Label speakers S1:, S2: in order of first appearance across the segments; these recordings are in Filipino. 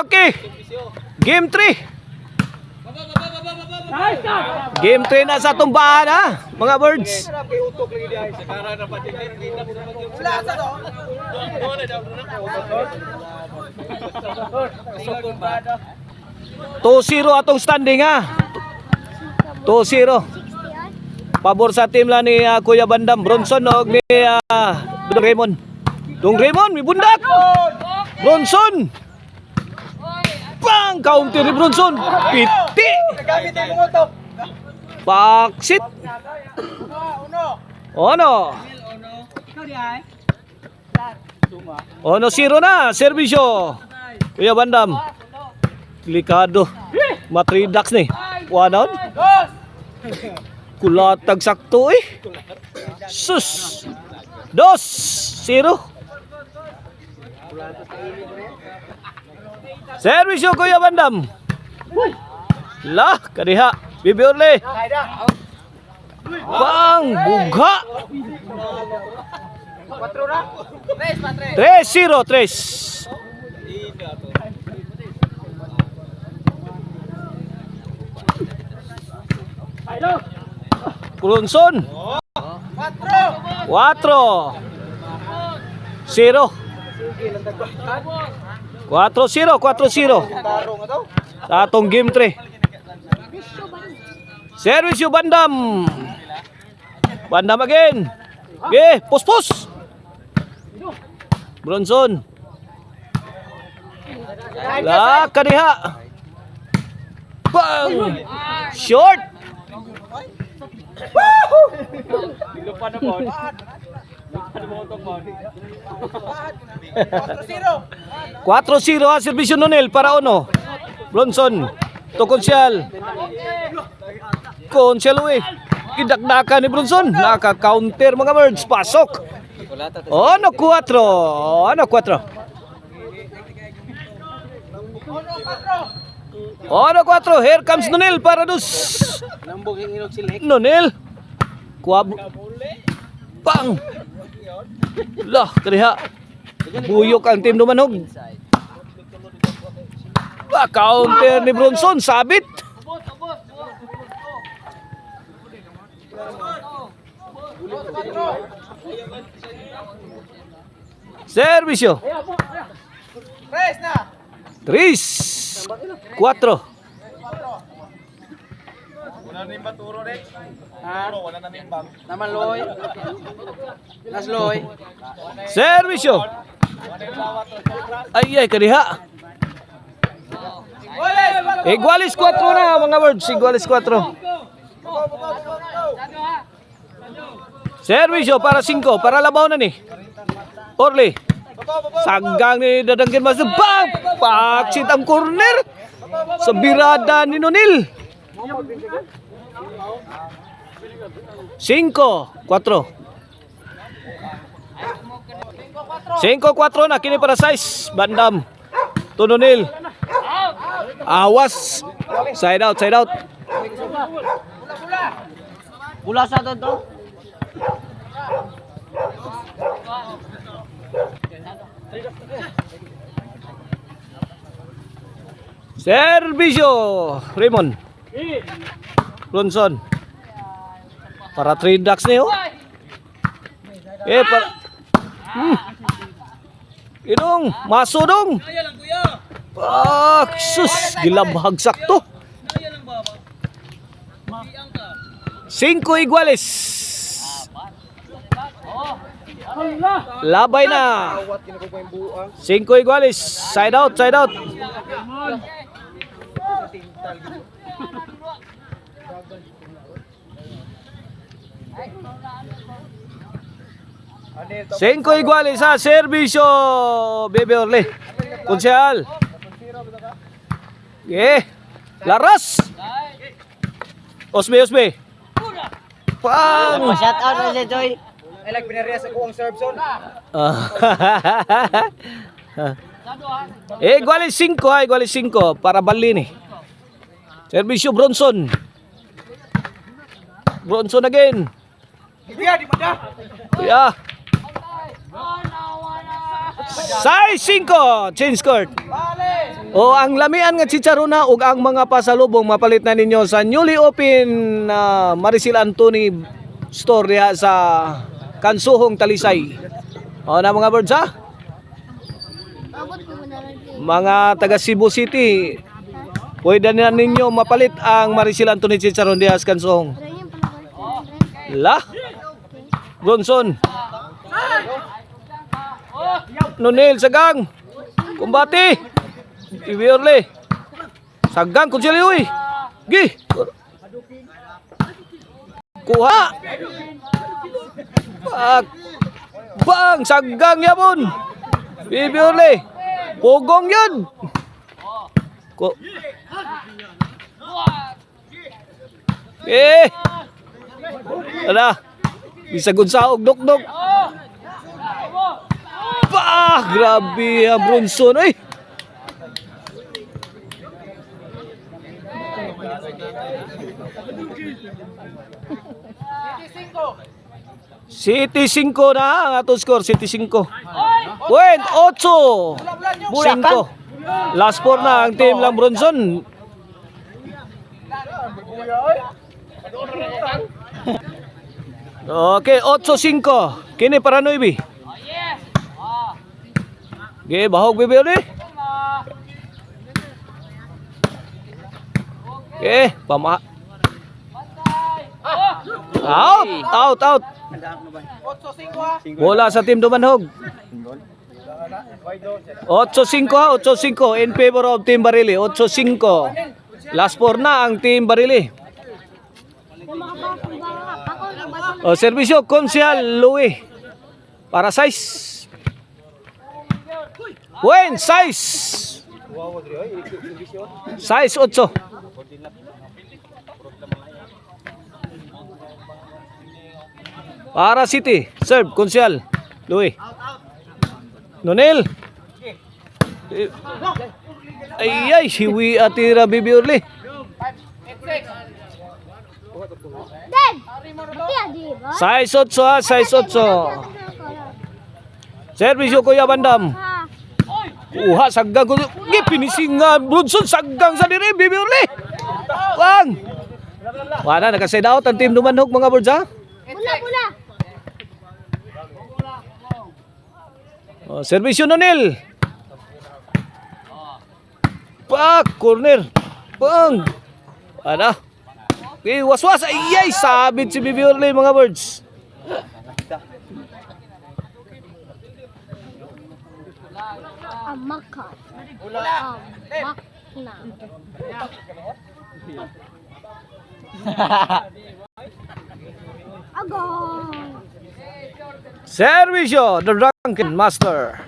S1: Okay. Game 3. Game 3 na sa tumbahan ha, mga birds. Two 0 atong standing ha. 2-0. Pabor sa team lang ni Kuya Bandam Bronson o ni Dong Raymond. Dong Raymond, may bundak. Bronson. Bang! Counter ni Bronson. Piti. Paksit. Ono. Ono 0 na. Servisyo. Kuya Bandam. Delikado. Matridax ni. Wanon. Kulatag sakto eh. Sus. 2-0. Servisyo Kuya Bandam. Lah, kadiha. Bibi Orle. Bang, buga. 3-0, 3. Bronson 4-0 4-0 sa atong game 3. Servisyo Bandam. Bandam again. Okay, pus. Bronson. La kadiha. Bang. Short. 4-0 ha, servisyo Nonel para Ono. Bronson to Konsyal. Konsyal uwi. Kidakdakan ni Bronson. Naka-counter mga birds. Pasok. Ono 4. Ono 4. Ono 4. Here comes Nonel para dus. Nonel. Kuab. Bang. Lah, kariha. Buyok ang team Dumanog. Counter ni Bronson, sabit. Servisyo. 3-4.
S2: Wala na yung baturo rin. Wala na yung bang.
S3: Naman Loy. Nas Loy.
S1: Servisyo. Ay, kadiha. Igualis 4 na mga words. Igualis 4. Servisyo para 5. Para labaw na ni Orly. Saggang ni Dadangkin Mas. Bang! Paksit ang corner. Sa birada ni Nonil. 5-4. 5-4 na. Kini para 6. Bandam. Tunonil. Awas. Side out.
S3: Pula sa to.
S1: Servisyo Raymond. Bronson. Para 3 ducks ni oh. Para Idong, maso dong. Sus, gilabhag sakto. 5 iguales. Labay na. 5 iguales. Side out. Cinco iguales sa servisyo Bebe Orle. Konsyal. Laras. Osbe. Pang.
S3: Shout out na si Joy.
S2: Ay lang pinariya sa kuwang serve zone.
S1: Iguales 5 para Balini. Servisyo Bronson again.
S2: Iya di mana?
S1: Ya. Size 5, change court. O ang lamian nga chicharona ug ang mga pasalubong mapalit na ninyo sa newly open na Maricel Anthony store diha sa Kansuhong Talisay. O na mga birds ha? Mga taga Cebu City, pwede na ninyo mapalit ang Maricel Anthony chicharon diha sa Kansuhong. La Bronson Nonel Sagang Kumbati Ibiorle Sagang Kunsili uy Gi Kuha Bang Sagang yapon Ibiorle Pugong yun Ada bisa gunsaog dok-dok. Bah, grabe ya Bronson eh. City 5 na ang atong score, City 5. Point 8. 5. Last 4 na ang team lang Bronson. Okay, 8-5. Kini para Noibi. Okay, bahog bibi ulit. Okay, pama. Out. Bola sa team Dumanhog. 8-5 ha, 8-5 in favor of Team Barili. 8-5. Last 4 na ang Team Barili. O, serbisyo, Konsyal Louie. Para size. Buen, size. Size 8. Para City, serve, Konsyal Louie. Nonel. Ay, hiwi atira Bibi Urli. Size 8 ha, size 8. Servisyo Kuya Bandam. Kuha saggang ko. Gi pinisingan Bronson saggang sa diri Bibi Urli. Wang. Wala naka-side out ang team Dumanhog mga birds ha.
S4: Pula.
S1: Oh, servisyo Nonel. Pak corner. Bang. Ada. Was ay sabit si Bibi Urli mga birds.
S4: Amaka. Agong.
S1: Servisyo, the Drunken Master.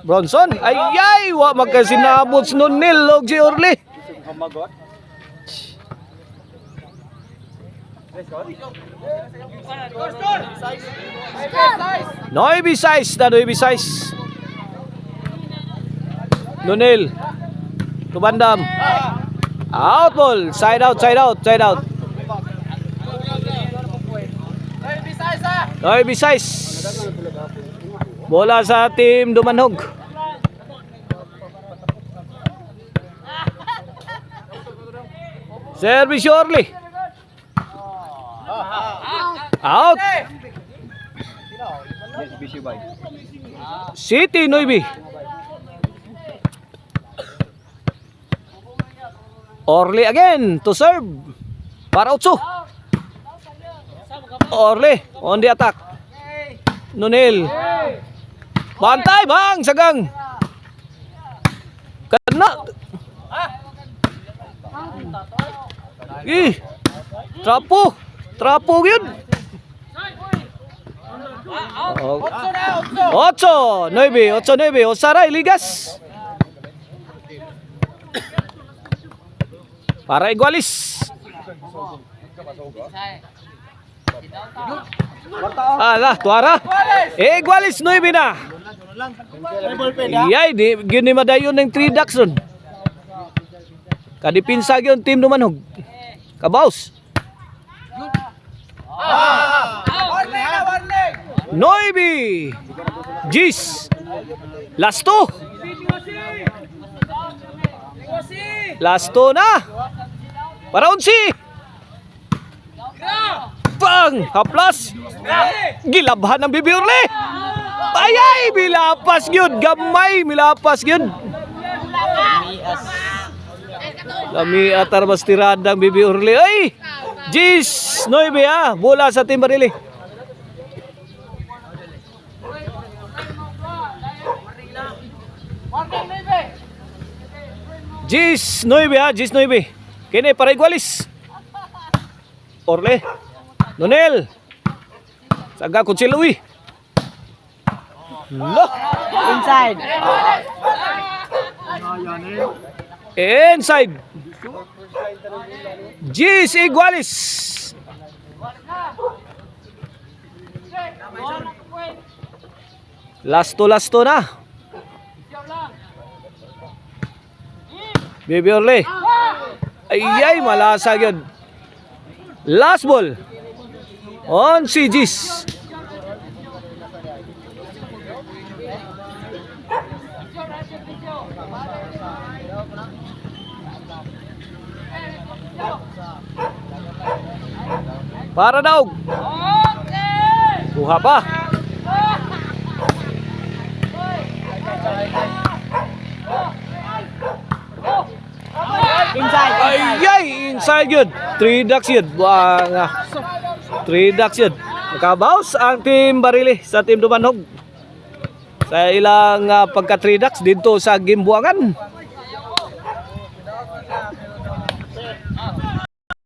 S1: Bronson, ay, wa magkasinabot si Nonel og si Urli. Noibi size. Nonel. Tubandam. Out ball, side out. Noibi size. Bola sa team Dumanhog. Service Orly. Out. City Noibi. Orly again to serve. Para Utsu. Orly on the attack. Nonel. Bantay bang sagang. Kena. Trapo yun. 8-9, Osaray Ligas. Para Igualis. Tuara. Igualis 9 na. Iyay, gini madayon ng 3 ducks ron. Kadipinsa yun team Dumanhog. Kabaus. Noibi. Gis. Last two. Last two na. Para unsi. Bang! Haplas. Gilabhan ng Bibi Urli. Ayay, milapas yun. Gamay, milapas yun. Lami atar mas tiradang Bibi Urli. Ay! Jis! 9 ha. Bola sa Team Barili. Jis 9 ha. Jis 9. Kini para igualis. Orle. Nonel. Saga Kuchiloy. Lo.
S3: Inside.
S1: Inside. Jis igualis. Lasto na. Bibi Orle. Ayay, malasag yun. Last ball. On si Jis. Para daw. Kuha pa.
S3: Inside.
S1: Ayay, inside yun. 3 ducks yun. Buang 3 ducks yun. Nakabaws ang Team Barili sa Team Dumanhog. Sa ilang pagka 3 ducks dito sa game buangan.